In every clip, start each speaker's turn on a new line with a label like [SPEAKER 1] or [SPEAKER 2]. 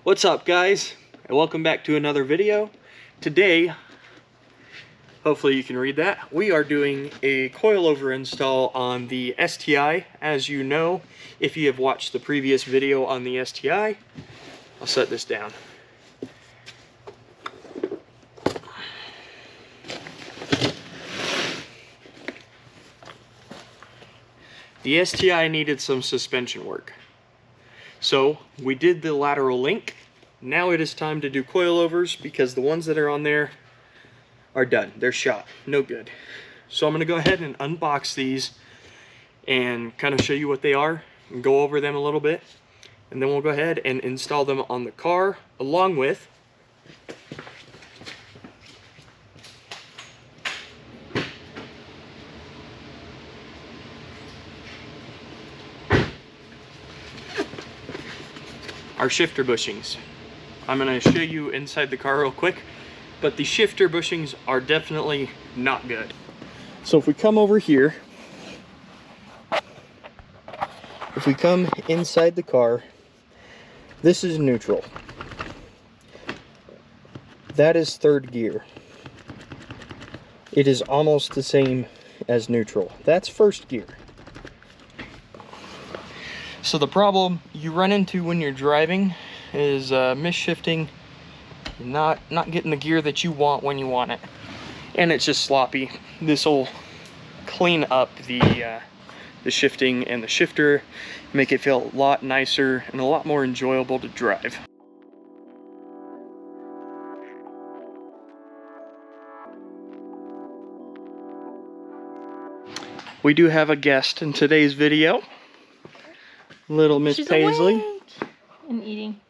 [SPEAKER 1] What's up, guys, and welcome back to another video. Today, hopefully you can read that, we are doing a coilover install on the STI. As you know, if you have watched the previous video on the STI, I'll set this down. The STI needed some suspension work. So we did the lateral link. Now it is time to do coilovers because the ones that are on there are done. They're shot. No good. So I'm going to go ahead and unbox these and kind of show you what they are and go over them a little bit. And then we'll go ahead and install them on the car along with our shifter bushings. I'm going to show you inside the car real quick, but the shifter bushings are definitely not good. So if we come over here, if we come inside the car, this is neutral. That is third gear. It is almost the same as neutral. That's first gear. So the problem you run into when you're driving is misshifting, not getting the gear that you want when you want it, and it's just sloppy. This will clean up the shifting and the shifter, make it feel a lot nicer and a lot more enjoyable to drive. We do have a guest in today's video. Little Miss Paisley.
[SPEAKER 2] Awake and eating.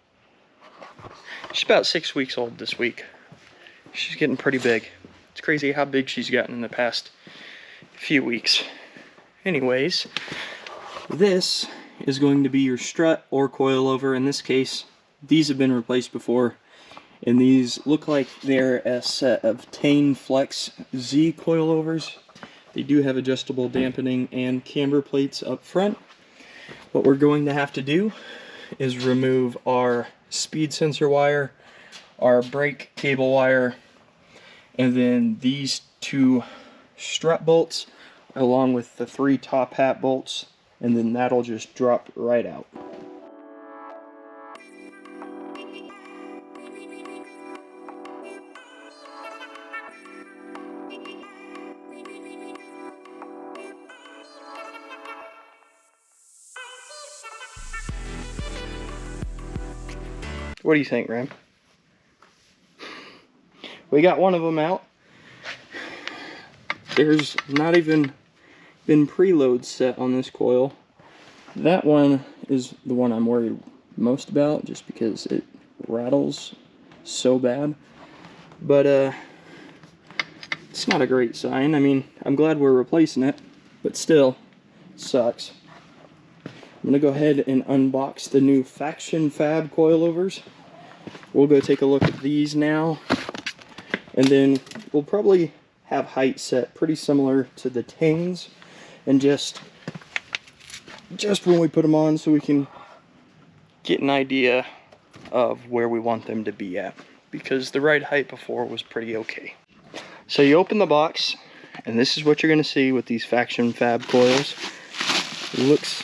[SPEAKER 1] She's about 6 weeks old this week. She's getting pretty big. It's crazy how big she's gotten in the past few weeks. Anyways, this is going to be your strut or coilover. In this case, these have been replaced before, and these look like they're a set of Tane Flex Z coilovers. They do have adjustable dampening and camber plates up front. What we're going to have to do is remove our speed sensor wire, our brake cable wire, and then these two strut bolts along with the 3 top hat bolts, and then that'll just drop right out. What do you think, Ram? We got one of them out. There's not even been preload set on this coil. That one is the one I'm worried most about, just because it rattles so bad. But it's not a great sign. I mean, I'm glad we're replacing it, but still, it sucks. I'm gonna go ahead and unbox the new Faction Fab coilovers. We'll go take a look at these now, and then we'll probably have height set pretty similar to the Tanes, and just when we put them on, so we can get an idea of where we want them to be at, because the ride height before was pretty okay. So you open the box, and this is what you're going to see with these Faction Fab coils. It looks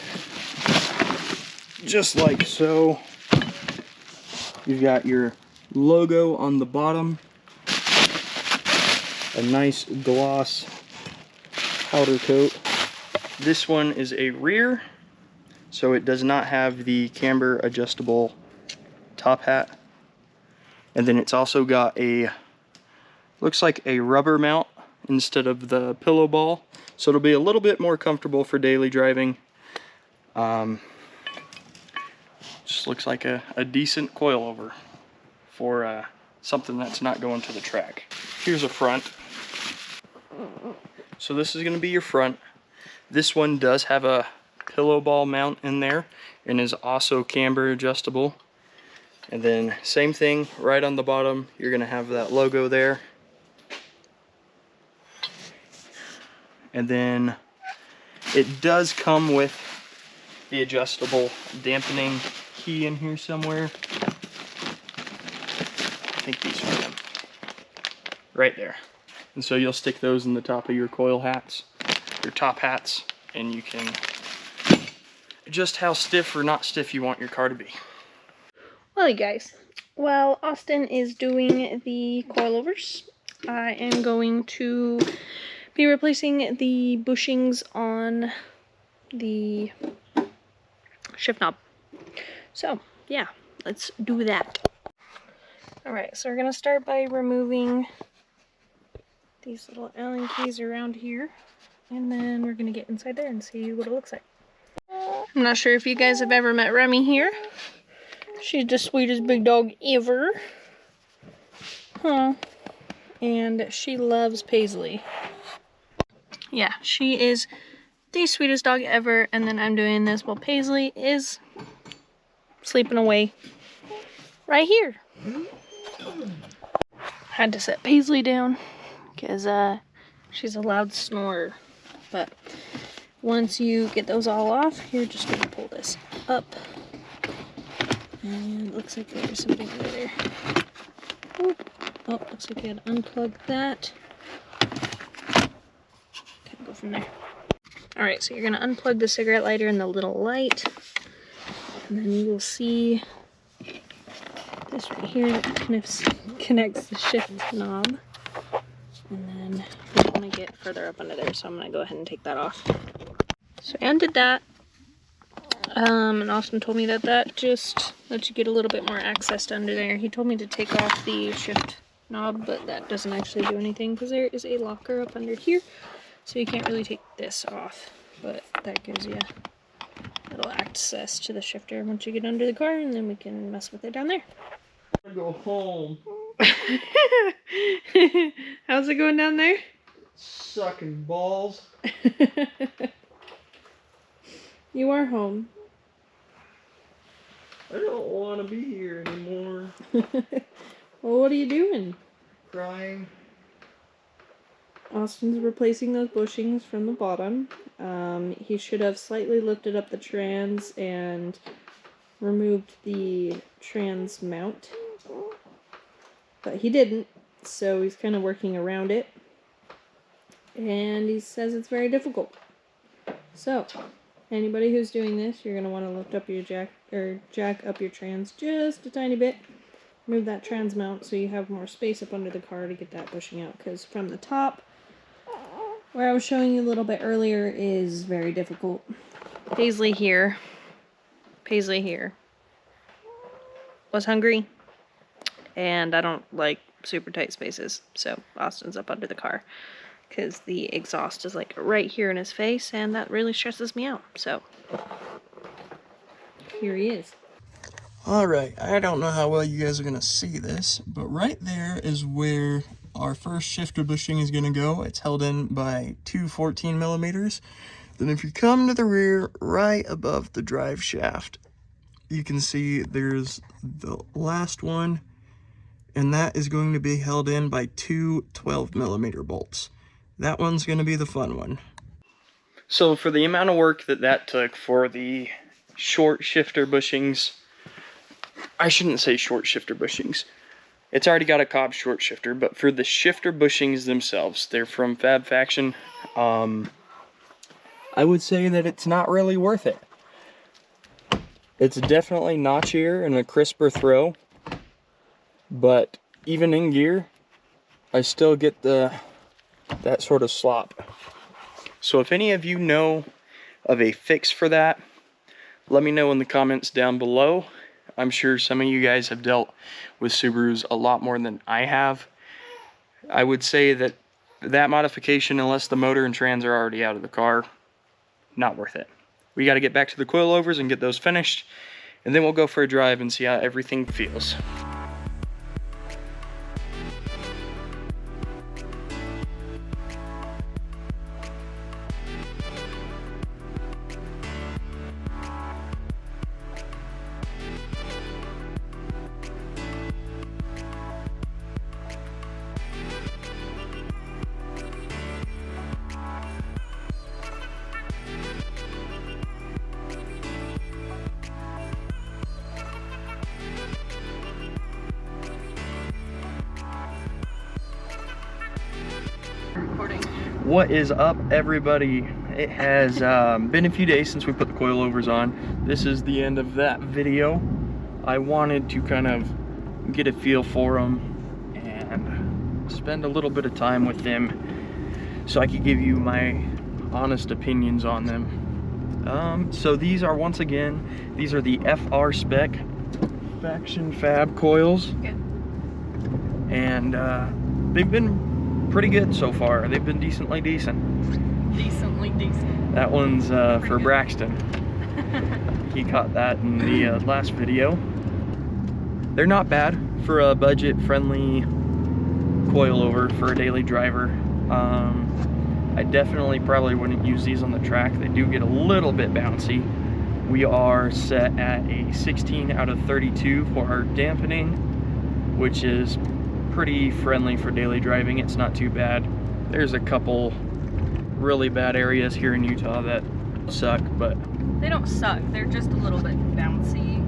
[SPEAKER 1] just like so. You've got your logo on the bottom, a nice gloss powder coat. This one is a rear, so it does not have the camber adjustable top hat. And then it's also got a, looks like a rubber mount instead of the pillow ball, so it'll be a little bit more comfortable for daily driving. Just looks like a decent coilover for something that's not going to the track. Here's a front. So this is going to be your front. This one does have a pillow ball mount in there and is also camber adjustable. And then same thing right on the bottom, you're going to have that logo there. And then it does come with the adjustable dampening key in here somewhere. think these are them. Right there. And so you'll stick those in the top of your coil hats, your top hats, and you can adjust how stiff or not stiff you want your car to be.
[SPEAKER 2] Well, you guys, while Austin is doing the coilovers, I am going to be replacing the bushings on the shift knob. So, yeah, let's do that. Alright, so we're going to start by removing these little Allen keys around here, and then we're going to get inside there and see what it looks like. I'm not sure if you guys have ever met Remy here. She's the sweetest big dog ever. Huh. And she loves Paisley. Yeah, she is the sweetest dog ever, and then I'm doing this while Paisley is sleeping away right here. Had to set Paisley down because she's a loud snorer. But once you get those all off, you're just gonna pull this up. And it looks like there's something over there. Oh, looks like you had to unplug that. Kind of go from there. Alright, so you're gonna unplug the cigarette lighter and the little light. And then you will see this right here that connects the shift knob. And then we want to get further up under there, so I'm going to go ahead and take that off. So I undid that. And Austin told me that just lets you get a little bit more access to under there. He told me to take off the shift knob, but that doesn't actually do anything because there is a locker up under here. So you can't really take this off, but that gives you a little access to the shifter once you get under the car, and then we can mess with it down there.
[SPEAKER 1] Go home.
[SPEAKER 2] How's it going down there?
[SPEAKER 1] Sucking balls.
[SPEAKER 2] You are home.
[SPEAKER 1] I don't want to be here anymore.
[SPEAKER 2] Well, what are you doing?
[SPEAKER 1] Crying.
[SPEAKER 2] Austin's replacing those bushings from the bottom. He should have slightly lifted up the trans and removed the trans mount. But he didn't, so he's kind of working around it. And he says it's very difficult. So, anybody who's doing this, you're going to want to lift up your jack up your trans just a tiny bit. Move that trans mount so you have more space up under the car to get that bushing out. Because from the top, where I was showing you a little bit earlier, is very difficult. Paisley here was hungry. And I don't like super tight spaces, so Austin's up under the car because the exhaust is like right here in his face, and that really stresses me out. So here he is.
[SPEAKER 1] Alright, I don't know how well you guys are going to see this, but right there is where our first shifter bushing is going to go. It's held in by two 14 millimeters. Then if you come to the rear, right above the drive shaft, you can see there's the last one. And that is going to be held in by two 12 millimeter bolts. That one's going to be the fun one. So for the amount of work that took for the short shifter bushings, I shouldn't say short shifter bushings. It's already got a Cobb short shifter, but for the shifter bushings themselves, they're from Fab Faction. I would say that it's not really worth it. It's definitely notchier and a crisper throw. But even in gear, I still get that sort of slop. So if any of you know of a fix for that, let me know in the comments down below. I'm sure some of you guys have dealt with Subarus a lot more than I have. I would say that modification, unless the motor and trans are already out of the car, not worth it. We got to get back to the coilovers and get those finished, and then we'll go for a drive and see how everything feels. What is up, everybody? It has been a few days since we put the coilovers on. This is the end of that video. I wanted to kind of get a feel for them and spend a little bit of time with them so I could give you my honest opinions on them. So these are, once again, these are the FR Spec Faction Fab coils.
[SPEAKER 2] Okay.
[SPEAKER 1] And they've been pretty good so far. They've been decently decent.
[SPEAKER 2] Decently decent.
[SPEAKER 1] That one's for
[SPEAKER 2] good.
[SPEAKER 1] Braxton. He caught that in the last video. They're not bad for a budget-friendly coilover for a daily driver. I definitely probably wouldn't use these on the track. They do get a little bit bouncy. We are set at a 16 out of 32 for our dampening, which is pretty friendly for daily driving. It's not too bad. There's a couple really bad areas here in Utah that suck, but
[SPEAKER 2] they don't suck. They're just a little bit bouncy.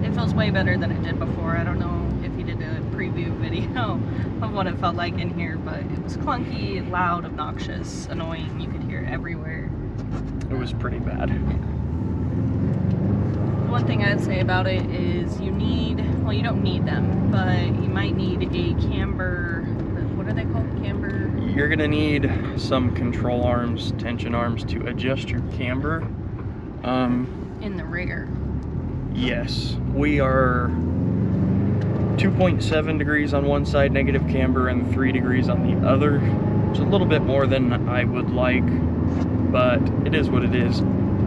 [SPEAKER 2] It feels way better than it did before. I don't know if he did a preview video of what it felt like in here, but it was clunky, loud, obnoxious, annoying. You could hear it everywhere.
[SPEAKER 1] it was pretty bad.
[SPEAKER 2] One thing I'd say about it is you need, well, you don't need them, but you might need a camber, what are they called? Camber?
[SPEAKER 1] You're gonna need some control arms, tension arms to adjust your camber.
[SPEAKER 2] In the rear.
[SPEAKER 1] Yes, we are 2.7 degrees on one side negative camber and 3 degrees on the other. It's a little bit more than I would like, but it is what it is.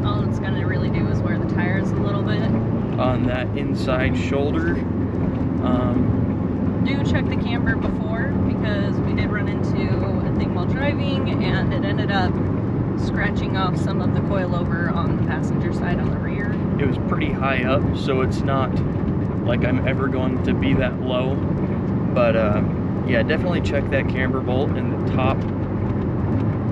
[SPEAKER 2] All it's going to really do is wear the tires a little bit.
[SPEAKER 1] On that inside shoulder.
[SPEAKER 2] Do check the camber before, because we did run into a thing while driving and it ended up scratching off some of the coilover on the passenger side on the rear.
[SPEAKER 1] It was pretty high up, so it's not like I'm ever going to be that low. But yeah, definitely check that camber bolt in the top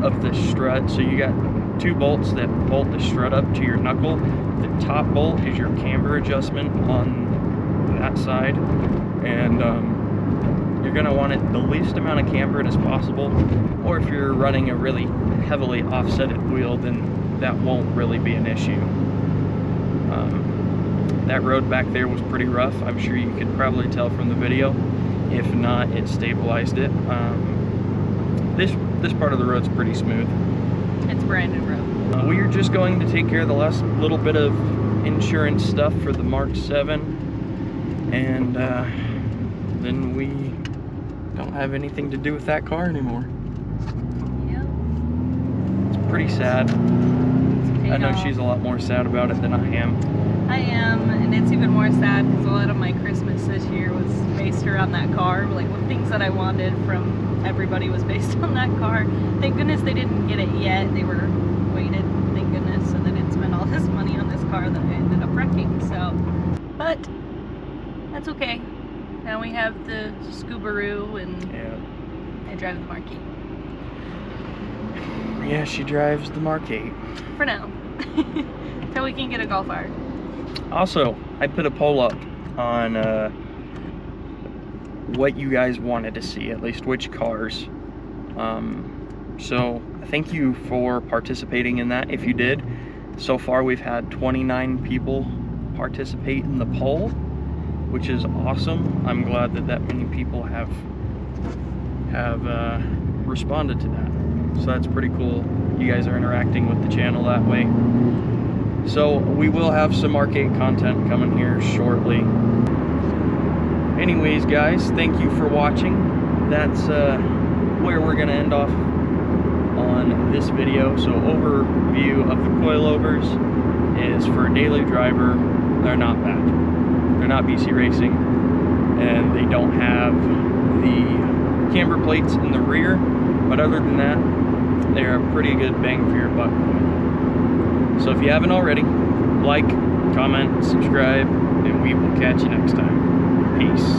[SPEAKER 1] of the strut. So you got two bolts that bolt the strut up to your knuckle. The top bolt is your camber adjustment on that side, and you're gonna want it the least amount of cambered as possible, or if you're running a really heavily offsetted wheel, then that won't really be an issue. That road back there was pretty rough. I'm sure you could probably tell from the video. If not, it stabilized it. This part of the road's pretty smooth.
[SPEAKER 2] It's brand new road.
[SPEAKER 1] We are just going to take care of the last little bit of insurance stuff for the Mk7, and then we don't have anything to do with that car anymore.
[SPEAKER 2] Yep.
[SPEAKER 1] It's pretty sad. I know she's a lot more sad about it than I am.
[SPEAKER 2] I am, and it's even more sad because a lot of my Christmas this year was based around that car. Like, the things that I wanted from everybody was based on that car. Thank goodness they didn't get it yet. They were waited, thank goodness, so they didn't spend all this money on this car that I ended up wrecking. So, but that's okay. Now we have the Subaru, and
[SPEAKER 1] Yeah.
[SPEAKER 2] I drive the Mk7.
[SPEAKER 1] Yeah, she drives the Mk7.
[SPEAKER 2] For now. Until we can get a Golf R.
[SPEAKER 1] Also, I put a poll up on what you guys wanted to see, at least which cars. So thank you for participating in that. If you did, so far we've had 29 people participate in the poll, which is awesome. I'm glad that that many people have responded to that. So that's pretty cool. You guys are interacting with the channel that way. So we will have some Mk7 content coming here shortly. Anyways, guys, thank you for watching. That's where we're gonna end off on this video. So overview of the coilovers is for a daily driver. They're not bad. They're not BC racing, and they don't have the camber plates in the rear. But other than that, they're a pretty good bang for your buck. So if you haven't already, like, comment, subscribe, and we will catch you next time. Peace.